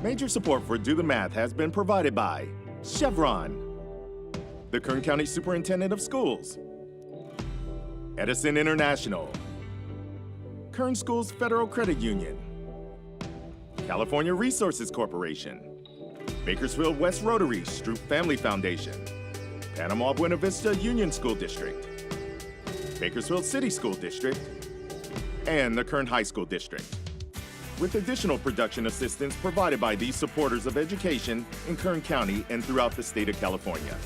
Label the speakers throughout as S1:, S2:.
S1: Major support for Do the Math has been provided by Chevron, the Kern County Superintendent of Schools, Edison International, Kern Schools Federal Credit Union, California Resources Corporation, Bakersfield West Rotary Stroop Family Foundation, Panama Buena Vista Union School District, Bakersfield City School District, and the Kern High School District, with additional production assistance provided by these supporters of education in Kern County and throughout the state of California.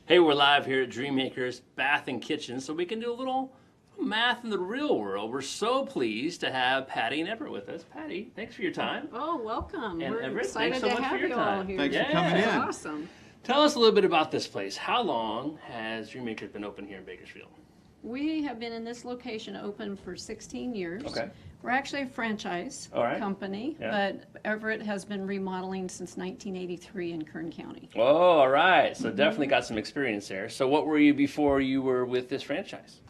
S2: Hey, we're live here at DreamMaker's Bath and Kitchen, so we can do a little math in the real world. We're so pleased to have Patty and Everett with us. Patty, thanks for your time.
S3: Oh, welcome.
S2: And
S3: We're
S2: Everett,
S3: excited
S2: thanks so
S3: to
S2: much for
S3: have
S2: your
S3: you all
S2: time.
S3: here.
S4: Thanks for coming in.
S3: Awesome.
S2: Tell us a little bit about this place. How long has DreamMaker been open here in Bakersfield?
S3: We have been in this location open for 16 years.
S2: Okay.
S3: We're actually a franchise
S2: All right.
S3: company,
S2: Yeah.
S3: but Everett has been remodeling since 1983 in Kern County.
S2: Oh, all right. So definitely got some experience there. So what were you before you were with this franchise?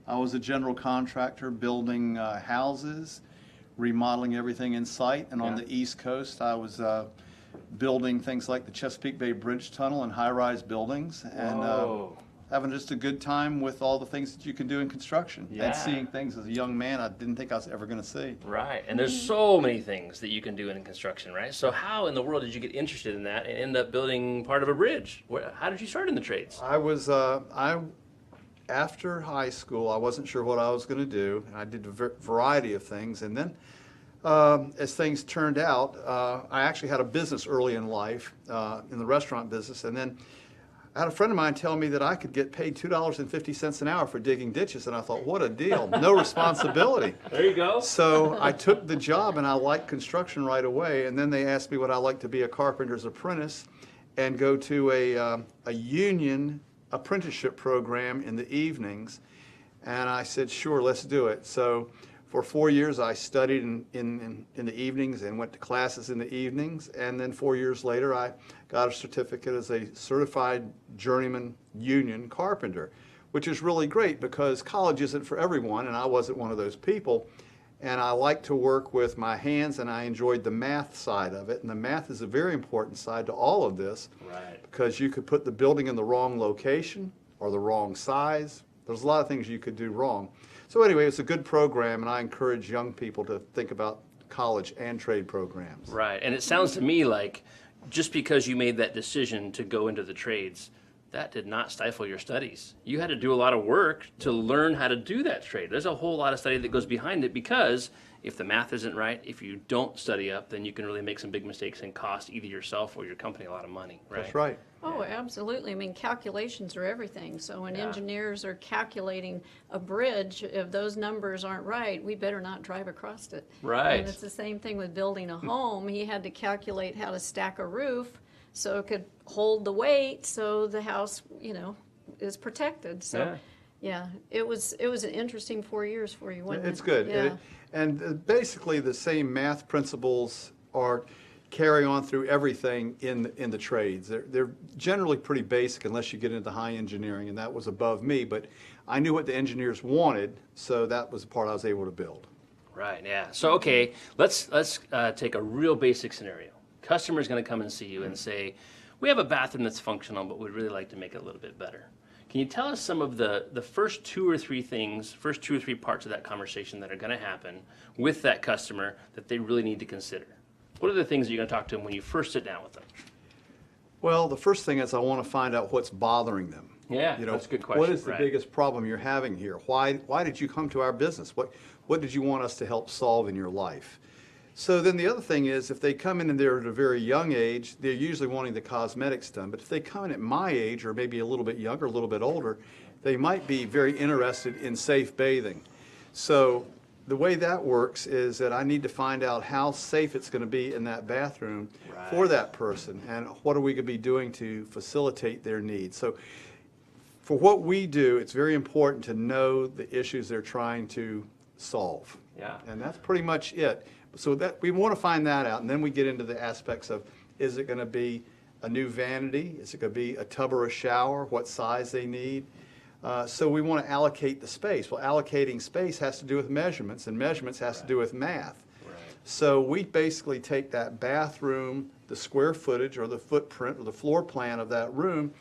S4: I was a general contractor building houses, remodeling everything in sight, and on
S2: Yeah.
S4: the East Coast I was building things like the Chesapeake Bay Bridge Tunnel and high-rise buildings, and
S2: Whoa.
S4: having just a good time with all the things that you can do in construction,
S2: Yeah.
S4: and seeing things as a young man I didn't think I was ever going to see.
S2: Right. And there's so many things that you can do in construction, right? So how in the world did you get interested in that and end up building part of a bridge? How did you start in the trades?
S4: I was after high school, I wasn't sure what I was going to do. I did a variety of things, and then as things turned out, I actually had a business early in life, in the restaurant business, and then I had a friend of mine tell me that I could get paid $2.50 an hour for digging ditches, and I thought, what a deal, no responsibility.
S2: There you go.
S4: So I took the job, and I liked construction right away, and then they asked me would I like to be a carpenter's apprentice and go to a union apprenticeship program in the evenings, and I said, sure, let's do it. So for 4 years I studied in the evenings and went to classes in the evenings, and then 4 years later I got a certificate as a certified journeyman union carpenter, which is really great because college isn't for everyone, and I wasn't one of those people. And I like to work with my hands, and I enjoyed the math side of it. And the math is a very important side to all of this,
S2: Right.
S4: because you could put the building in the wrong location or the wrong size. There's a lot of things you could do wrong. So anyway, it's a good program, and I encourage young people to think about college and trade programs.
S2: Right. And it sounds to me like just because you made that decision to go into the trades, that did not stifle your studies. You had to do a lot of work to learn how to do that trade. There's a whole lot of study that goes behind it, because if the math isn't right, if you don't study up, then you can really make some big mistakes and cost either yourself or your company a lot of money. Right?
S4: That's right.
S3: Oh, absolutely. I mean, calculations are everything. So when
S2: Yeah.
S3: engineers are calculating a bridge, if those numbers aren't right, we better not drive across it.
S2: Right.
S3: And it's the same thing with building a home. He had to calculate how to stack a roof so it could hold the weight so the house, is protected. So, yeah, it was an interesting 4 years for you, wasn't it?
S4: It's good.
S3: Yeah.
S4: And basically the same math principles are carry on through everything in the trades. They're generally pretty basic unless you get into high engineering, and that was above me, but I knew what the engineers wanted, so that was the part I was able to build.
S2: Right, yeah. So, okay, let's take a real basic scenario. Customer's going to come and see you and say, we have a bathroom that's functional, but we'd really like to make it a little bit better. Can you tell us some of the first two or three parts of that conversation that are going to happen with that customer that they really need to consider? What are the things that you're going to talk to them when you first sit down with them?
S4: Well, the first thing is I want to find out what's bothering them.
S2: Yeah, that's a good question.
S4: What is the
S2: right.
S4: biggest problem you're having here? Why did you come to our business? What did you want us to help solve in your life? So then the other thing is, if they come in and they're at a very young age, they're usually wanting the cosmetics done. But if they come in at my age, or maybe a little bit younger, a little bit older, they might be very interested in safe bathing. So the way that works is that I need to find out how safe it's going to be in that bathroom for that person, and what are we going to be doing to facilitate their needs. So for what we do, it's very important to know the issues they're trying to solve.
S2: Yeah.
S4: And that's pretty much it. So that we want to find that out, and then we get into the aspects of, is it going to be a new vanity? Is it going to be a tub or a shower? What size they need? So we want to allocate the space. Well, allocating space has to do with measurements, and measurements has to do with math.
S2: Right.
S4: So we basically take that bathroom, the square footage or the footprint or the floor plan of that room,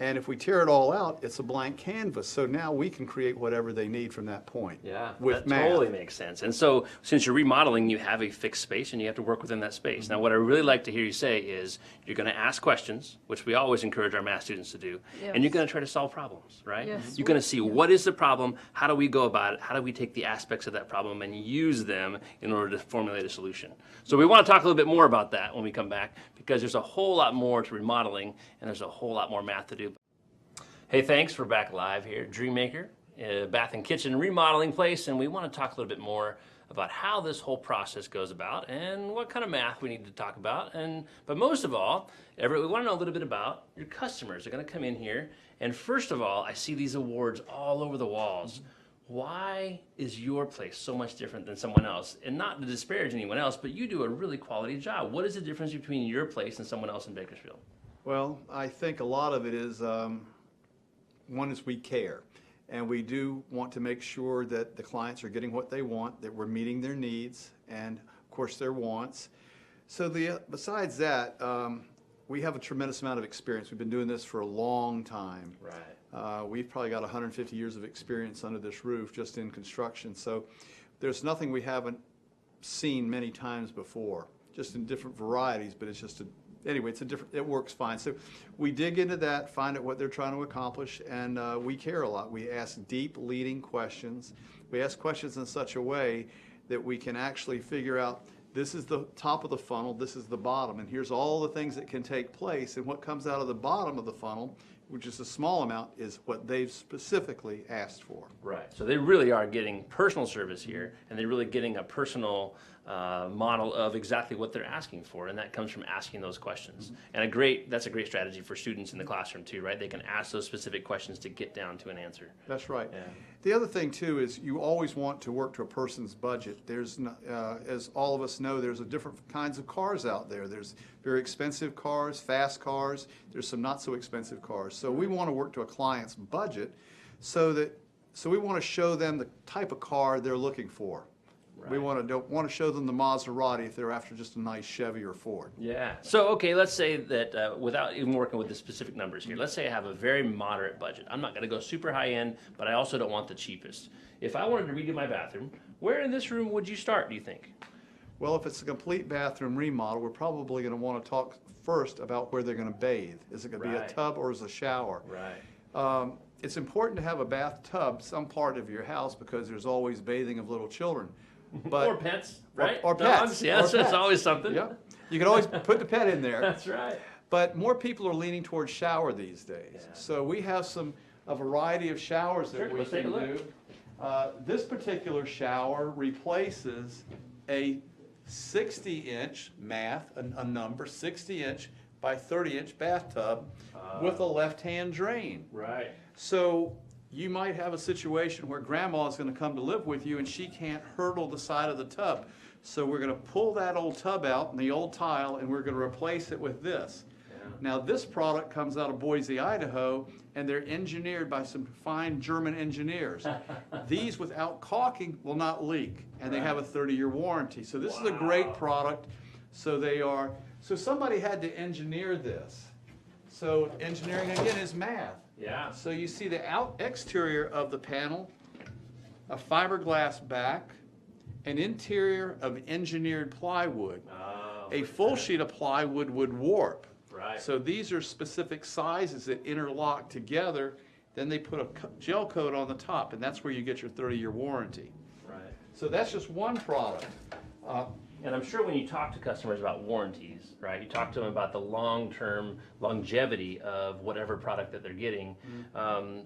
S4: and if we tear it all out, it's a blank canvas. So now we can create whatever they need from that point.
S2: Yeah,
S4: with
S2: that
S4: math.
S2: totally makes sense. And so since you're remodeling, you have a fixed space and you have to work within that space. Now, what I really like to hear you say is you're going to ask questions, which we always encourage our math students to do, and you're going to try to solve problems, right?
S3: Yes.
S2: You're going to see what is the problem, how do we go about it, how do we take the aspects of that problem and use them in order to formulate a solution. So we want to talk a little bit more about that when we come back, because there's a whole lot more to remodeling and there's a whole lot more math to do. Hey, thanks. We're back live here at DreamMaker, a bath and kitchen remodeling place, and we want to talk a little bit more about how this whole process goes about and what kind of math we need to talk about. But most of all, we want to know a little bit about your customers. They're going to come in here, and first of all, I see these awards all over the walls. Why is your place so much different than someone else? And not to disparage anyone else, but you do a really quality job. What is the difference between your place and someone else in Bakersfield?
S4: Well, I think a lot of it is, one is we care, and we do want to make sure that the clients are getting what they want, that we're meeting their needs, and of course their wants. So besides that, we have a tremendous amount of experience. We've been doing this for a long time.
S2: Right.
S4: We've probably got 150 years of experience under this roof just in construction. So there's nothing we haven't seen many times before, just in different varieties, but it's just anyway, it works fine. So we dig into that, find out what they're trying to accomplish, and we care a lot. We ask deep, leading questions. We ask questions in such a way that we can actually figure out, this is the top of the funnel, this is the bottom, and here's all the things that can take place, and what comes out of the bottom of the funnel, which is a small amount, is what they've specifically asked for.
S2: Right. So they really are getting personal service here, and they're really getting a personal model of exactly what they're asking for, and that comes from asking those questions. And that's a great strategy for students in the classroom too, right? They can ask those specific questions to get down to an answer.
S4: That's right.
S2: Yeah.
S4: The other thing too is you always want to work to a person's budget. There's, as all of us know, there's different kinds of cars out there. There's very expensive cars, fast cars. There's some not so expensive cars. So we want to work to a client's budget, so we want to show them the type of car they're looking for.
S2: Right.
S4: We don't want to show them the Maserati if they're after just a nice Chevy or Ford.
S2: Yeah. So, okay, let's say that without even working with the specific numbers here, let's say I have a very moderate budget. I'm not going to go super high end, but I also don't want the cheapest. If I wanted to redo my bathroom, where in this room would you start, do you think?
S4: Well, if it's a complete bathroom remodel, we're probably going to want to talk first about where they're going to bathe. Is it going to be a
S2: Right.
S4: tub or is it a shower?
S2: Right.
S4: It's important to have a bathtub some part of your house because there's always bathing of little children. But,
S2: or pets, right?
S4: Or pets.
S2: Dogs, yes,
S4: Or
S2: that's
S4: pets.
S2: always something.
S4: Yep. You can always put the pet in there.
S2: That's right.
S4: But more people are leaning towards shower these days.
S2: Yeah.
S4: So we have a variety of showers that
S2: Sure,
S4: we
S2: let's take
S4: can
S2: a look.
S4: do. This particular shower replaces a 60-inch a number, 60-inch by 30-inch bathtub with a left-hand drain.
S2: Right.
S4: So you might have a situation where grandma is going to come to live with you and she can't hurdle the side of the tub. So we're going to pull that old tub out and the old tile and we're going to replace it with this.
S2: Yeah.
S4: Now this product comes out of Boise, Idaho, and they're engineered by some fine German engineers. These without caulking will not leak, and they have a 30-year warranty. So this is a great product. So somebody had to engineer this. So engineering again is math.
S2: Yeah.
S4: So you see the exterior of the panel, a fiberglass back, an interior of engineered plywood.
S2: Oh,
S4: A full sheet of plywood would warp.
S2: right.
S4: So these are specific sizes that interlock together. Then they put a gel coat on the top, and that's where you get your 30-year warranty.
S2: Right.
S4: So that's just one product.
S2: And I'm sure when you talk to customers about warranties, right, you talk to them about the long-term longevity of whatever product that they're getting.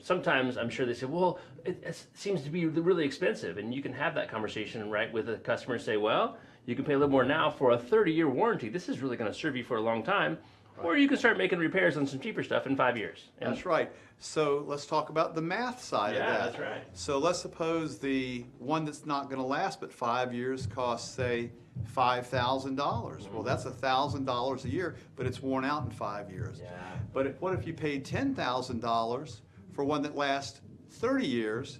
S2: Sometimes I'm sure they say, well, it seems to be really expensive. And you can have that conversation, right, with a customer and say, well, you can pay a little more now for a 30-year warranty. This is really going to serve you for a long time. Or you can start making repairs on some cheaper stuff in 5 years. And
S4: That's right. So let's talk about the math side of
S2: Yeah,
S4: that.
S2: that's right.
S4: So let's suppose the one that's not going to last but 5 years costs, say, $5,000. Well, that's $1,000 a year, but it's worn out in 5 years.
S2: Yeah.
S4: But what if you paid $10,000 for one that lasts 30 years?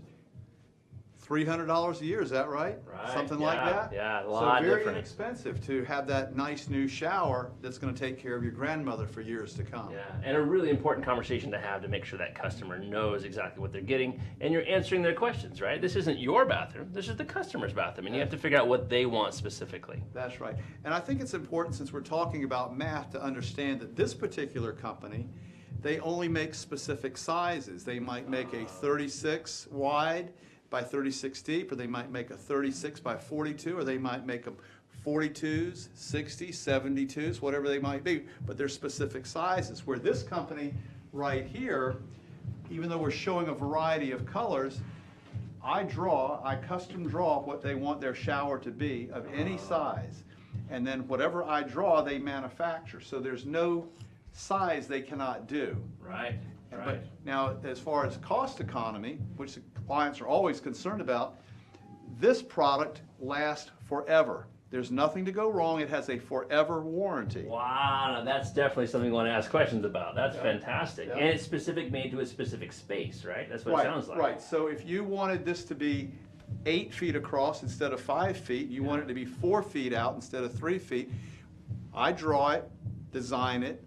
S4: $300 a year, is that right?
S2: Right,
S4: Something like
S2: yeah,
S4: that?
S2: yeah, a lot
S4: So very
S2: different.
S4: inexpensive to have that nice new shower that's going to take care of your grandmother for years to come.
S2: Yeah, and a really important conversation to have to make sure that customer knows exactly what they're getting and you're answering their questions, right? This isn't your bathroom, this is the customer's bathroom, and you have to figure out what they want specifically.
S4: That's right. And I think it's important, since we're talking about math, to understand that this particular company, they only make specific sizes. They might make a 36 wide by 36 deep, or they might make a 36 by 42, or they might make them 42s, 60s, 72s, whatever they might be, but they're specific sizes. Where this company right here, even though we're showing a variety of colors, I custom draw what they want their shower to be of any size. And then whatever I draw, they manufacture. So there's no size they cannot do.
S2: Right,
S4: But now, as far as cost economy, which the clients are always concerned about, this product lasts forever. There's nothing to go wrong. It has a forever warranty.
S2: Wow, now that's definitely something we want to ask questions about. That's fantastic.
S4: Yeah.
S2: And it's specific, made to a specific space, right? That's what
S4: Right,
S2: it sounds like.
S4: right. So if you wanted this to be 8 feet across instead of 5 feet, you want it to be 4 feet out instead of 3 feet, I draw it, design it,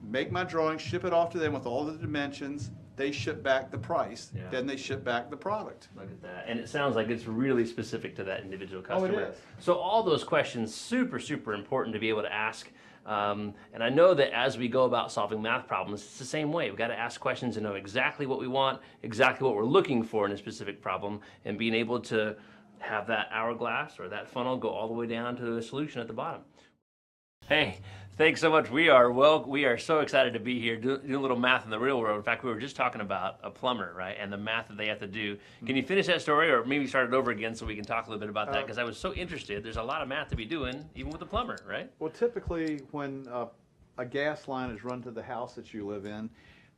S4: make my drawing, ship it off to them with all the dimensions. They ship back the price.
S2: Yeah.
S4: Then they ship back the product.
S2: Look at that. And it sounds like it's really specific to that individual
S4: Oh, it
S2: customer.
S4: is.
S2: So all those questions, super, super important to be able to ask. And I know that as we go about solving math problems, it's the same way. We've got to ask questions and know exactly what we want, exactly what we're looking for in a specific problem, and being able to have that hourglass or that funnel go all the way down to a solution at the bottom. Hey, thanks so much. We are so excited to be here doing a little math in the real world. In fact, we were just talking about a plumber, right, and the math that they have to do. Can you finish that story, or maybe start it over again so we can talk a little bit about that? Because I was so interested. There's a lot of math to be doing, even with a plumber, right?
S4: Well, typically when a gas line is run to the house that you live in,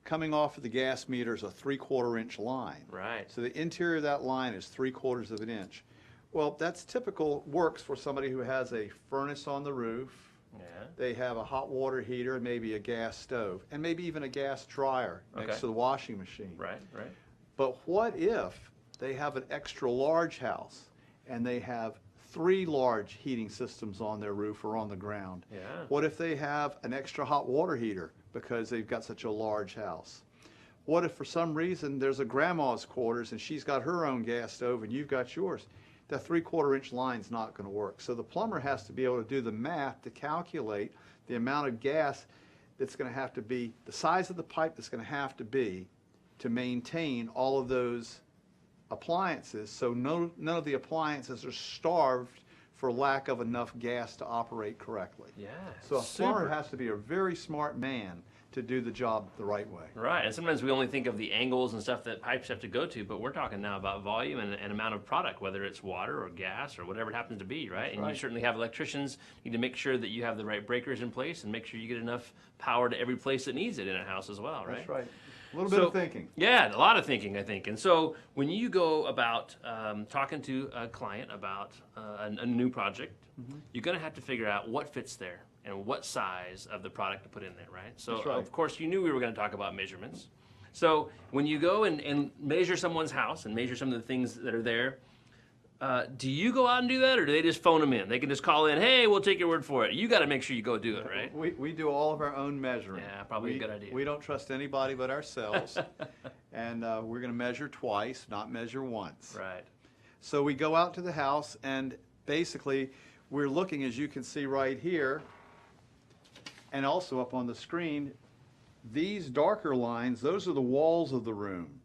S4: coming off of the gas meter is a 3/4 inch line.
S2: Right.
S4: So the interior of that line is 3/4 of an inch. Well, that's typical, works for somebody who has a furnace on the roof.
S2: Yeah.
S4: They have a hot water heater and maybe a gas stove, and maybe even a gas dryer next
S2: Okay.
S4: to the washing machine.
S2: Right, right.
S4: But what if they have an extra large house and they have 3 large heating systems on their roof or on the ground?
S2: Yeah.
S4: What if they have an extra hot water heater because they've got such a large house? What if for some reason there's a grandma's quarters and she's got her own gas stove and you've got yours? That 3/4 inch line's not going to work. So the plumber has to be able to do the math to calculate the amount of gas that's going to have to be, the size of the pipe that's going to have to be to maintain all of those appliances, so none of the appliances are starved for lack of enough gas to operate correctly.
S2: Yeah.
S4: So a plumber
S2: super.
S4: has to be a very smart man to do the job the right way.
S2: Right, and sometimes we only think of the angles and stuff that pipes have to go to, but we're talking now about volume and amount of product, whether it's water or gas or whatever it happens to be, right? And you
S4: right.
S2: certainly have electricians need to make sure that you have the right breakers in place and make sure you get enough power to every place that needs it in a house as well, right?
S4: That's right. A little bit of thinking.
S2: Yeah, a lot of thinking, I think. And so when you go about talking to a client about a new project, you're going to have to figure out what fits there and what size of the product to put in there, right? So,
S4: That's right.
S2: of course, you knew we were going to talk about measurements. So when you go and measure someone's house and measure some of the things that are there, do you go out and do that, or do they just phone them in? They can just call in, hey, we'll take your word for it. You got to make sure you go do it, right?
S4: We do all of our own measuring.
S2: Yeah, probably a good idea.
S4: We don't trust anybody but ourselves. And we're going to measure twice, not measure once.
S2: Right.
S4: So we go out to the house, and basically we're looking, as you can see right here, and also up on the screen, these darker lines, those are the walls of the room.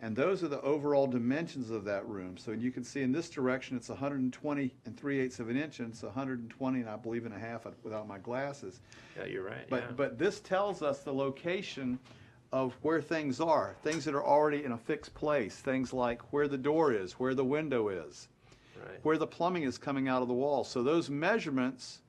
S4: And those are the overall dimensions of that room. So you can see in this direction, it's 120 3/8 of an inch, and it's 120 and I believe and a half without my glasses.
S2: Yeah, you're right.
S4: But this tells us the location of where things are, things that are already in a fixed place, things like where the door is, where the window is,
S2: Right.
S4: where the plumbing is coming out of the wall. So those measurements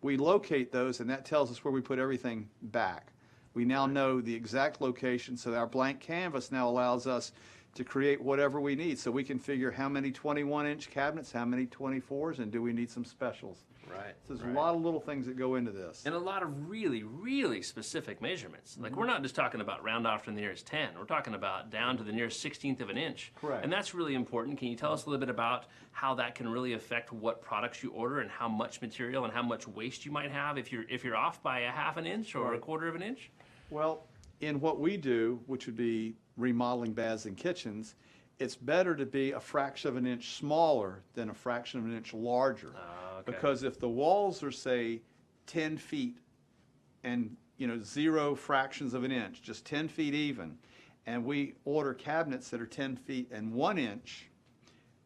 S4: we locate those, and that tells us where we put everything back. We now know the exact location, so our blank canvas now allows us to create whatever we need. So we can figure how many 21-inch cabinets, how many 24s, and do we need some specials.
S2: Right.
S4: So there's a lot of little things that go into this.
S2: And a lot of really, really specific measurements. Like we're not just talking about round off to the nearest 10. We're talking about down to the nearest 16th of an inch.
S4: Correct.
S2: And that's really important. Can you tell us a little bit about how that can really affect what products you order and how much material and how much waste you might have if you're off by a half an inch or a quarter of an inch?
S4: Well, in what we do, which would be remodeling baths and kitchens, it's better to be a fraction of an inch smaller than a fraction of an inch larger.
S2: Okay.
S4: Because if the walls are, say, 10 feet and, 0 fractions of an inch, just 10 feet even, and we order cabinets that are 10 feet and 1 inch,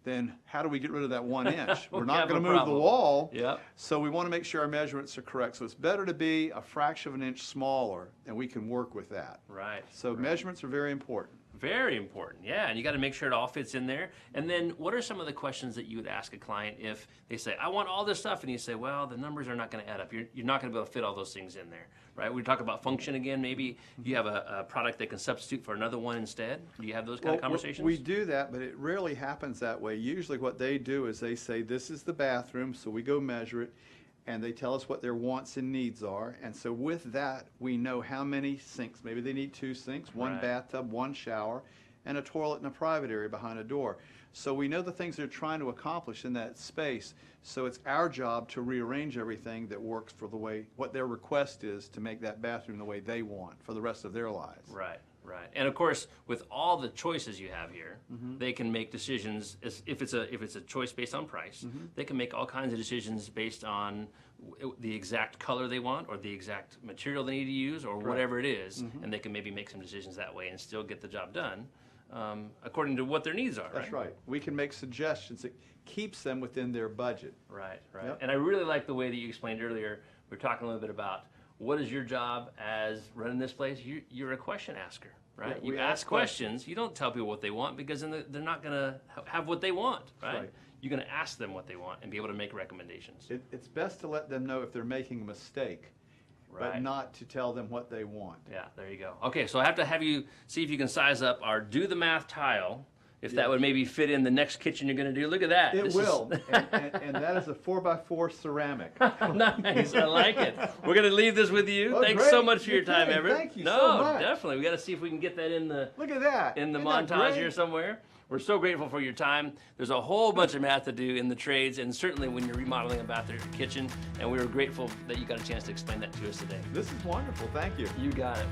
S4: then how do we get rid of that 1 inch? We're not
S2: have
S4: going to
S2: a
S4: move the
S2: problem.
S4: wall.
S2: Yep.
S4: So we want to make sure our measurements are correct. So it's better to be a fraction of an inch smaller, and we can work with that.
S2: Right.
S4: So measurements are very important.
S2: Very important, yeah, and you got to make sure it all fits in there. And then what are some of the questions that you would ask a client if they say, I want all this stuff, and you say, well, the numbers are not going to add up. You're not going to be able to fit all those things in there, right? We talk about function again, maybe you have a product that can substitute for another one instead. Do you have those kind of conversations?
S4: We do that, but it rarely happens that way. Usually what they do is they say, this is the bathroom, so we go measure it, and they tell us what their wants and needs are. And so with that, we know how many sinks. Maybe they need 2 sinks, 1
S2: Right.
S4: bathtub, 1 shower, and a toilet in a private area behind a door. So we know the things they're trying to accomplish in that space. So it's our job to rearrange everything that works for the way, what their request is to make that bathroom the way they want for the rest of their lives.
S2: Right, right. And of course, with all the choices you have here, they can make decisions. If it's a choice based on price, they can make all kinds of decisions based on the exact color they want or the exact material they need to use or whatever it is, and they can maybe make some decisions that way and still get the job done according to what their needs are.
S4: That's right. We can make suggestions that keeps them within their budget.
S2: Right, right.
S4: Yep.
S2: And I really like the way that you explained earlier. We were talking a little bit about what is your job as running this place. You're a question asker, right?
S4: Yeah, we
S2: you
S4: ask
S2: ask questions. You don't tell people what they want because then they're not going to have what they want, right?
S4: right.
S2: You're going to ask them what they want and be able to make recommendations.
S4: It's best to let them know if they're making a mistake,
S2: Right.
S4: but not to tell them what they want.
S2: Yeah, there you go. Okay, so I have to have you see if you can size up our do the math tile, if that would maybe fit in the next kitchen you're going to do. Look at that.
S4: It
S2: This
S4: will,
S2: is-
S4: and that is a 4x4 ceramic.
S2: Nice, I like it. We're going to leave this with you.
S4: Oh,
S2: Thanks
S4: great.
S2: so much for your time,
S4: Okay,
S2: Everett.
S4: thank you
S2: no,
S4: so much.
S2: definitely. We got to see if we can get that in the
S4: Look at that.
S2: in the
S4: Isn't that
S2: montage
S4: great?
S2: here somewhere. We're so grateful for your time. There's a whole bunch of math to do in the trades, and certainly when you're remodeling a bathroom or kitchen. And we were grateful that you got a chance to explain that to us today.
S4: This is wonderful. Thank you.
S2: You got it.